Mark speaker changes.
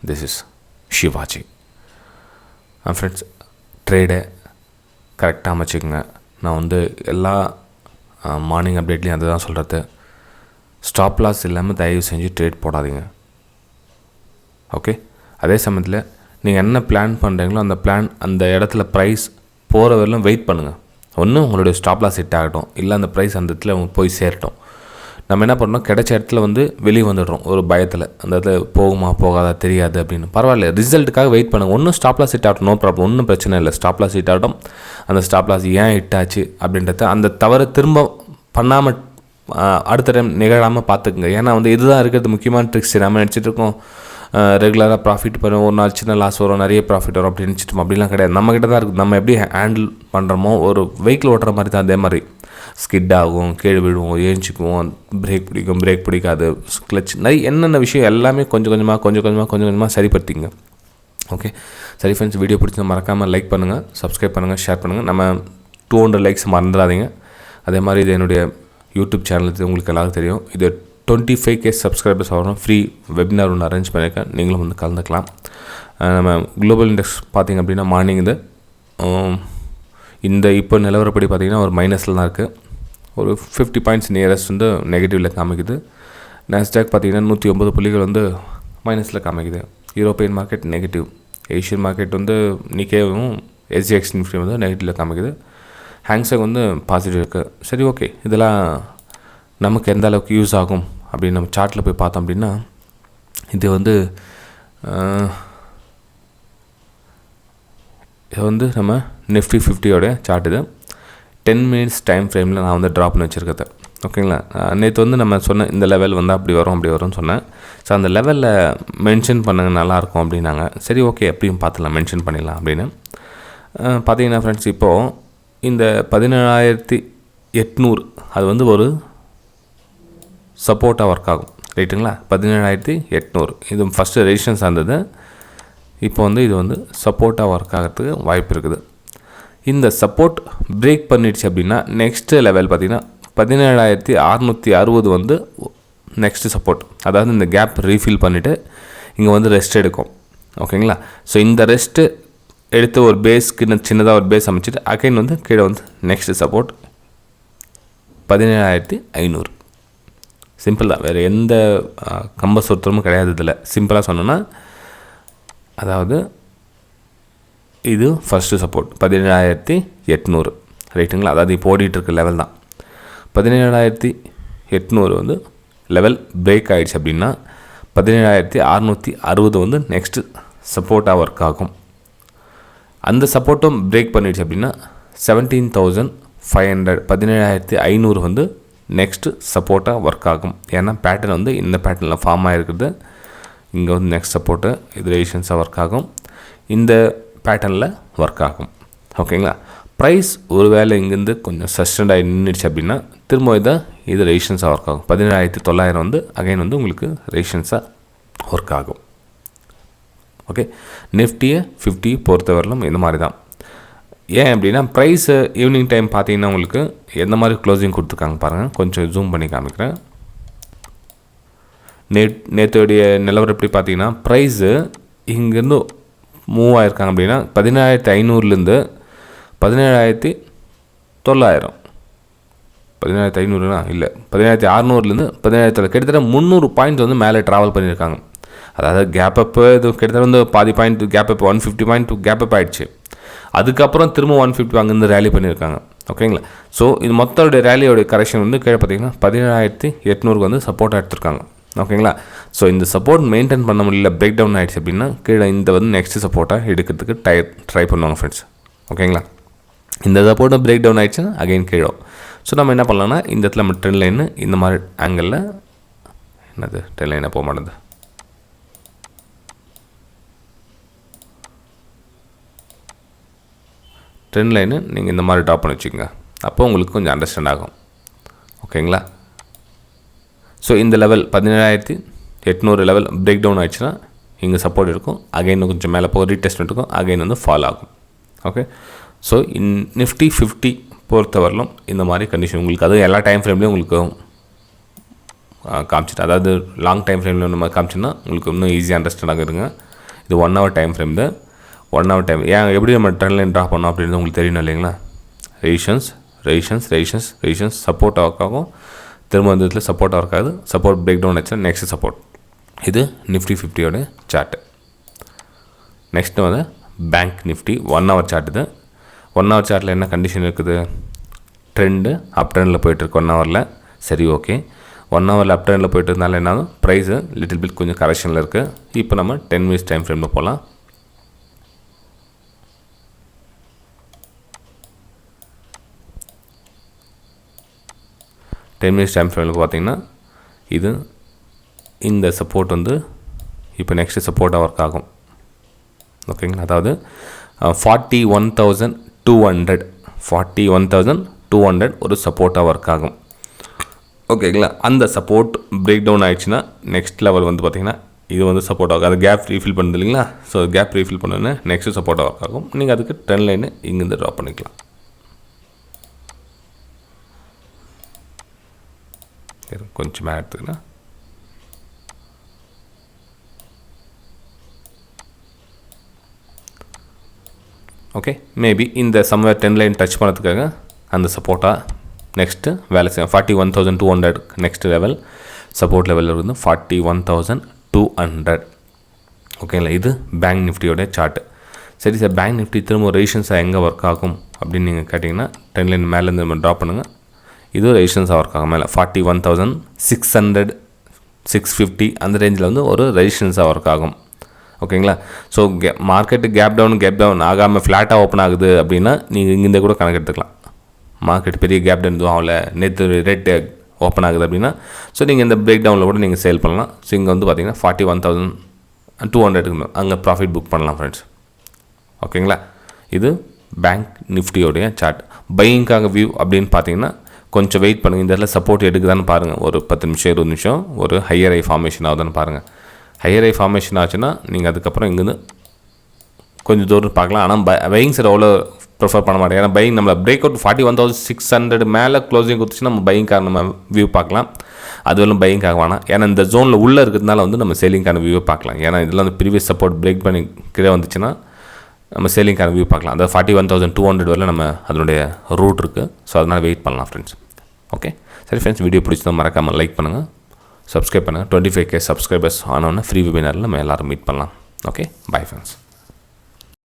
Speaker 1: This is Shivaji. Friends, ட்ரேடை கரெக்டாக அமைச்சிக்கங்க. நான் வந்து எல்லா மார்னிங் அப்டேட்லேயும் அதை தான் சொல்கிறது. ஸ்டாப் லாஸ் இல்லாமல் தயவு செஞ்சு ட்ரேட் போடாதீங்க. ஓகே, அதே சமயத்தில் நீங்கள் என்ன பிளான் பண்ணுறீங்களோ அந்த பிளான் அந்த இடத்துல ப்ரைஸ் போகிற வரையிலும் வெயிட் பண்ணுங்கள். ஒன்று உங்களுடைய ஸ்டாப் லாஸ் ஹிட் ஆகட்டும், இல்லை அந்த ப்ரைஸ் அந்த இடத்துல போய் சேரட்டும். நம்ம என்ன பண்ணணும், கிடைச்ச இடத்துல வந்து வெளியே வந்துடுறோம் ஒரு பயத்தில். அந்த இடத்துல போகுமா போகாதா தெரியாது அப்படின்னு. பரவாயில்ல, ரிசல்ட்டுக்காக வெயிட் பண்ணுங்கள். ஒன்றும் ஸ்டாப் லாஸ் ஹிட் ஆகட்டும், நோ ப்ராப்ளம், ஒன்றும் பிரச்சனை இல்லை. ஸ்டாப் லாஸ் ஹிட் ஆகட்டும், அந்த ஸ்டாப் லாஸ் ஏன் ஹிட் ஆச்சு அப்படின்றத அந்த தவறை திரும்ப பண்ணாமல் அடுத்த டைம் நிகழாமல் பார்த்துக்குங்க. ஏன்னா வந்து இதுதான் இருக்கிறது முக்கியமான ட்ரிக்ஸ். நம்ம நினச்சிட்டு இருக்கோம் ரெகுலராக ப்ராஃபிட் பண்ணுவோம், ஒரு நாள் சின்ன லாஸ் வரும், நிறைய ப்ராஃபிட் வரும் அப்படின்னு நினச்சிட்டோம். அப்படிலாம் கிடையாது. நம்மக்கிட்ட தான் இருக்குது. நம்ம எப்படி ஹேண்டில் பண்ணுறோமோ, ஒரு வெஹிக்கிள் ஓட்டுற மாதிரி தான். அதே மாதிரி ஸ்கிட் ஆகும், கீழே விழுவோம், ஏஞ்சிக்குவோம், பிரேக் பிடிக்கும், பிரேக் பிடிக்காது, கிளச், நிறைய என்னென்ன விஷயம் எல்லாமே கொஞ்சம் கொஞ்சமாக சரிப்படுத்திங்க. ஓகே, சரி ஃப்ரெண்ட்ஸ், வீடியோ பிடிச்சா மறக்காமல் லைக் பண்ணுங்கள், சப்ஸ்கிரைப் பண்ணுங்கள், ஷேர் பண்ணுங்கள். நம்ம 200 லைக்ஸ் மறந்துடாதீங்க. அதே மாதிரி இது என்னுடைய யூடியூப் சேனல் உங்களுக்கு எல்லாருக்கும் தெரியும். இது 25K சப்ஸ்கிரைபர்ஸ் ஆகணும். ஃப்ரீ வெபினார் ஒன்று அரேஞ்ச் பண்ணியிருக்கேன், நீங்களும் வந்து கலந்துக்கலாம். நம்ம குளோபல் இண்டெக்ஸ் பார்த்திங்க அப்படின்னா மார்னிங் இந்த இப்போ நிலவரப்படி பார்த்திங்கன்னா ஒரு மைனஸில் தான் இருக்குது. ஒரு 50 பாயிண்ட்ஸ் நியரஸ்ட் வந்து நெகட்டிவில் காமிக்குது. நாஸ்டாக் பார்த்திங்கன்னா 109 புள்ளிகள் வந்து மைனஸில் காமிக்குது. European market negative. Asian market வந்து நிக்கேவும் SGX நிஃப்டி வந்து நெகட்டிவில் காமிக்குது. ஹேங்ஸெக் வந்து பாசிட்டிவ் இருக்குது. சரி, ஓகே, இதெல்லாம் நமக்கு எந்த அளவுக்கு யூஸ் ஆகும் அப்படின்னு நம்ம சார்ட்டில் போய் பார்த்தோம் அப்படின்னா, இது வந்து நம்ம நிஃப்டி 50யோடைய சார்ட். இது 10 மினிட்ஸ் டைம் ஃப்ரேமில் நான் வந்து ட்ரா பண்ணி வச்சுருக்கேன். ஓகேங்களா, நேற்று வந்து நம்ம சொன்ன இந்த லெவல் வந்து அப்படி வரும்னு சொன்னேன். ஸோ அந்த லெவலில் மென்ஷன் பண்ணுங்க, நல்லாயிருக்கும் அப்படின்னாங்க. சரி, ஓகே, எப்படியும் பார்த்துலாம், மென்ஷன் பண்ணிடலாம் அப்படின்னு பார்த்தீங்கன்னா ஃப்ரெண்ட்ஸ், இப்போது இந்த 17,800 அது வந்து ஒரு சப்போர்ட்டாக ஒர்க் ஆகும். ரைட்டுங்களா, 17,800 இது ஃபஸ்ட்டு ரெசிஸ்டன்ஸ் இருந்தது. இப்போ வந்து இது வந்து சப்போர்ட்டாக ஒர்க் ஆகிறதுக்கு வாய்ப்பு இருக்குது. இந்த சப்போர்ட் பிரேக் பண்ணிடுச்சு அப்படின்னா நெக்ஸ்ட்டு லெவல் பார்த்திங்கன்னா 17,660 வந்து நெக்ஸ்ட்டு சப்போர்ட். அதாவது இந்த கேப் ரீஃபில் பண்ணிவிட்டு இங்கே வந்து ரெஸ்ட் எடுக்கும். ஓகேங்களா, ஸோ இந்த ரெஸ்ட்டு எடுத்து ஒரு பேஸ்க்கு சின்னதாக ஒரு பேஸ் அமைச்சிட்டு அகைன் வந்து கீழே வந்து நெக்ஸ்ட்டு சப்போர்ட் 17,500. சிம்பிள் தான், வேறு எந்த கம்பசுத்திரமும் கிடையாது இதில். சிம்பிளாக சொன்னோன்னா, அதாவது இது ஃபஸ்ட்டு சப்போர்ட் 17,800. ரைட்டுங்களா, அதாவது இப்போ ஓடிட்டுருக்க லெவல் தான் 17,800 வந்து லெவல் பிரேக் ஆகிடுச்சு அப்படின்னா 17,660 வந்து நெக்ஸ்ட்டு சப்போர்ட்டாக ஒர்க் ஆகும். அந்த சப்போர்ட்டும் பிரேக் பண்ணிடுச்சு அப்படின்னா 17,500 17,500 வந்து நெக்ஸ்ட்டு சப்போர்ட்டாக ஒர்க் ஆகும். ஏன்னா பேட்டர்ன் வந்து இந்த பேட்டர்னில் ஃபார்ம் ஆகிருக்குது. இங்கே வந்து நெக்ஸ்ட் சப்போர்ட்டு இது ரெசிஸ்டன்ஸாக ஒர்க் ஆகும், இந்த பேட்டர்னில் ஒர்க் ஆகும். ஓகேங்களா, ப்ரைஸ் ஒரு வேளை இங்கேருந்து கொஞ்சம் சஸ்டெண்ட் ஆகி நின்றுடுச்சு அப்படின்னா திரும்ப இது ரெசிஸ்டன்ஸாக ஒர்க் ஆகும். 17,900 வந்து அகைன் வந்து உங்களுக்கு ரெசிஸ்டன்ஸாக ஒர்க் ஆகும். ஓகே, நிஃப்டியை 50 பொறுத்தவரையிலும் இந்த மாதிரி தான். ஏன் அப்படின்னா ப்ரைஸு ஈவினிங் டைம் பார்த்தீங்கன்னா உங்களுக்கு எந்த மாதிரி க்ளோசிங் கொடுத்துருக்காங்க பாருங்கள். கொஞ்சம் ஜூம் பண்ணி காமிக்கிறேன். நேற்றுடைய நிலவரம் எப்படி பார்த்தீங்கன்னா ப்ரைஸு இங்கேருந்து மூவ் ஆகிருக்காங்க அப்படின்னா 17,500லேருந்து 17,900 17,500 இல்லை 17,600லேருந்து 17,000 கிட்டத்தட்ட 300 பாயிண்ட்ஸ் வந்து மேலே ட்ராவல் பண்ணியிருக்காங்க. அதாவது கேப் அப்பு இது கிட்டத்தட்ட வந்து பாதி point gap up 150 point gap up ஆகிடுச்சு. அதுக்கப்புறம் திரும்ப 150 அங்கேருந்து ரேலி பண்ணியிருக்காங்க. ஓகேங்களா, ஸோ இது மொத்தோடைய ரேலியோடைய கரெக்ஷன் வந்து கீழே பார்த்தீங்கன்னா 17,800 வந்து சப்போர்ட் எடுத்துருக்காங்க. ஓகேங்களா, ஸோ இந்த சப்போர்ட் மெயின்டைன் பண்ண முடியல, பிரேக் டவுன் ஆகிடுச்சு அப்படின்னா கீழே இந்த வந்து நெக்ஸ்ட் சப்போர்ட்டாக எடுக்கிறதுக்கு ட்ரை பண்ணுவாங்க ஃப்ரெண்ட்ஸ். ஓகேங்களா, இந்த சப்போர்ட்டை பிரேக் டவுன் ஆகிடுச்சுன்னா அகைன் கீழே. ஸோ நம்ம என்ன பண்ணலாம்னா இந்த இடத்துல நம்ம ட்ரெண்ட் லைனு இந்த மாதிரி ஆங்கிளில் என்னது ட்ரெண்ட் லைனாக போக மாட்டேது, ட்ரெண்ட் லைனு நீங்கள் இந்த மாதிரி ட்ராப் பண்ணி வச்சுக்கோங்க. அப்போ உங்களுக்கு கொஞ்சம் அண்டர்ஸ்டாண்ட் ஆகும். ஓகேங்களா, ஸோ இந்த லெவல் 17,800 லெவல் பிரேக் டவுன் ஆகிடுச்சுன்னா இங்கே சப்போர்ட் இருக்கும், அகைன் கொஞ்சம் மேலே போக ரீடெஸ்ட் இருக்கும், அகைன் வந்து ஃபால் ஆகும். ஓகே, ஸோ நிஃப்டி 50 பொறுத்தவரையிலும் இந்த மாதிரி கண்டிஷன் உங்களுக்கு, அது எல்லா டைம் ஃப்ரேம்லேயும் உங்களுக்கு காமிச்சிட்டு, அதாவது லாங் டைம் ஃப்ரேமில் நம்ம காமிச்சுன்னா உங்களுக்கு இன்னும் ஈஸியாக அண்டர்ஸ்டாண்ட் ஆகிருங்க. இது 1 hour டைம் ஃப்ரேம். இது 1 hour டைம் ஏன் எப்படி நம்ம ட்ரெண்ட் லைன் ட்ரா பண்ணோம் அப்படின்னு உங்களுக்கு தெரியணும் இல்லைங்களா? ரெசிஸ்டன்ஸ் சப்போர்ட் ஒர்க் ஆகும், திரும்ப வந்து இதில் சப்போர்ட் ஒர்க் ஆகுது, சப்போர்ட் பிரேக் டவுன் ஆச்சுன்னா நெக்ஸ்ட் சப்போர்ட். இது நிஃப்டி 50யோட சார்ட்டு. நெக்ஸ்ட் வந்து பேங்க் நிஃப்டி 1 hour சார்ட். இது 1 hour சார்ட்டில் என்ன கண்டிஷன் இருக்குது? ட்ரெண்டு அப் ட்ரெண்டில் போயிட்டுருக்கு 1 hourல. சரி, ஓகே. 1 hourல அப் ட்ரெண்டில் போயிட்டு இருந்தாலும் என்ன ஆகும்? ப்ரைஸு லிட்டில் பிட் கொஞ்சம் கரெக்ஷனில் இருக்குது. இப்போ நம்ம 10 minutes டைம் ஃப்ரேமில் போகலாம். டென் மினிட்ஸ் டைம் ஃப்ரேமில் பார்த்தீங்கன்னா இது இந்த சப்போர்ட் வந்து இப்போ நெக்ஸ்ட்டு சப்போர்ட்டாக ஒர்க் ஆகும். ஓகேங்களா? அதாவது 41,200 ஒரு சப்போர்ட்டாக ஒர்க் ஆகும். ஓகேங்களா? அந்த சப்போர்ட் பிரேக் டவுன் ஆகிடுச்சுன்னா நெக்ஸ்ட் லெவல் வந்து பார்த்திங்கன்னா இது வந்து சப்போர்ட் ஆகும். அது கேப் ரீஃபில் பண்ணுது இல்லைங்களா? ஸோ கேப் ரீஃபில் பண்ணோன்னே நெக்ஸ்ட்டு சப்போர்ட்டாக ஒர்க் ஆகும். நீங்கள் அதுக்கு ட்ரெண்ட் லைனை இங்கேருந்து ட்ரா பண்ணிக்கலாம். கொஞ்சம் மேலே எடுத்துக்கலாம். ஓகே, மேபி இந்த சம்வேர் 10 லைன் டச் பண்ணுறதுக்காக அந்த சப்போர்ட்டாக நெக்ஸ்ட்டு வேலை செய்யும். 41,200 நெக்ஸ்ட் லெவல் சப்போர்ட் லெவலில் இருந்து 41,200. ஓகேங்களா? இது பேங்க் நிஃப்டியோட சார்ட்டு. சரி சார், பேங்க் நிஃப்டி திரும்ப ரெசிஸ்டன்ஸாக எங்கே ஒர்க் ஆகும் அப்படின்னு நீங்கள் கேட்டிங்கன்னா 10 லைன் மேலேருந்து நம்ம ட்ரா பண்ணுங்கள். இது ரெசிஸ்டன்ஸாக ஒர்க் ஆகும். மேலே 41,600 650 அந்த ரேஞ்சில் வந்து ஒரு ரெசிஸ்டன்ஸாக ஒர்க் ஆகும். ஓகேங்களா? ஸோ மார்க்கெட்டு கேப் டவுன் ஆகாமல் ஃப்ளாட்டாக ஓப்பன் ஆகுது அப்படின்னா நீங்கள் இங்கேருந்தே கூட கணக்கு எடுத்துக்கலாம். மார்க்கெட் பெரிய கேப் டவுன் எதுவும் ஆகல, நேற்று ரேட்டு ஓப்பன் ஆகுது அப்படின்னா ஸோ நீங்கள் இந்த பிரேக் டவுனில் கூட நீங்கள் சேல் பண்ணலாம். ஸோ இங்கே வந்து பார்த்தீங்கன்னா 41,200 அங்கே ப்ராஃபிட் புக் பண்ணலாம் ஃப்ரெண்ட்ஸ். ஓகேங்களா? இது பேங்க் நிஃப்டியோடைய சார்ட். பையிங்காக வியூ அப்படின்னு பார்த்தீங்கன்னா கொஞ்சம் வெயிட் பண்ணுங்கள். இந்த இடத்துல சப்போர்ட் எடுக்குதான்னு பாருங்கள். ஒரு 10 நிமிஷம் 20 நிமிஷம் ஒரு ஹையர் ஐ ஃபார்மேஷன் ஆகுதுன்னு பாருங்கள். ஹையர் ஐ ஃபார்மேஷன் ஆச்சுன்னா நீங்கள் அதுக்கப்புறம் இங்கேருந்து கொஞ்சம் தூரம் பார்க்கலாம். ஆனால் பையிங் சார் அவ்வளோ ப்ரிஃபர் பண்ண மாட்டேன். ஏன்னா பையிங் நம்மளை பிரேக் அவுட் 41,600 மேலே க்ளோசிங் கொடுத்துச்சுன்னா நம்ம பையிங்காக நம்ம வியூ பார்க்கலாம். அதுவெல்லாம் பையிங்காக வேணாம். ஏன்னா இந்த ஜோனில் உள்ளே இருக்கிறதுனால வந்து நம்ம சேலிங்கான வியூ பார்க்கலாம். ஏன்னா இதெல்லாம் வந்து ப்ரீவியஸ் சப்போர்ட் பிரேக் பண்ணி கீழே வந்துச்சுன்னா நம்ம சேலிங்கான வியூ பார்க்கலாம். அதாவது 41,200 வரல நம்ம அதனுடைய ரூட் இருக்குது. ஸோ அதனால் வெயிட் பண்ணலாம் ஃப்ரெண்ட்ஸ். ஓகே, சரி ஃப்ரெண்ட்ஸ், வீடியோ பிடிச்சதான் மறக்காமல் லைக் பண்ணுங்கள், சப்ஸ்கிரைப் பண்ணுங்கள். 25K சப்ஸ்கிரைபர்ஸ் ஆனோன்னா ஃப்ரீ வெபினாரில் நம்ம எல்லோரும் மீட் பண்ணலாம். Okay, bye friends.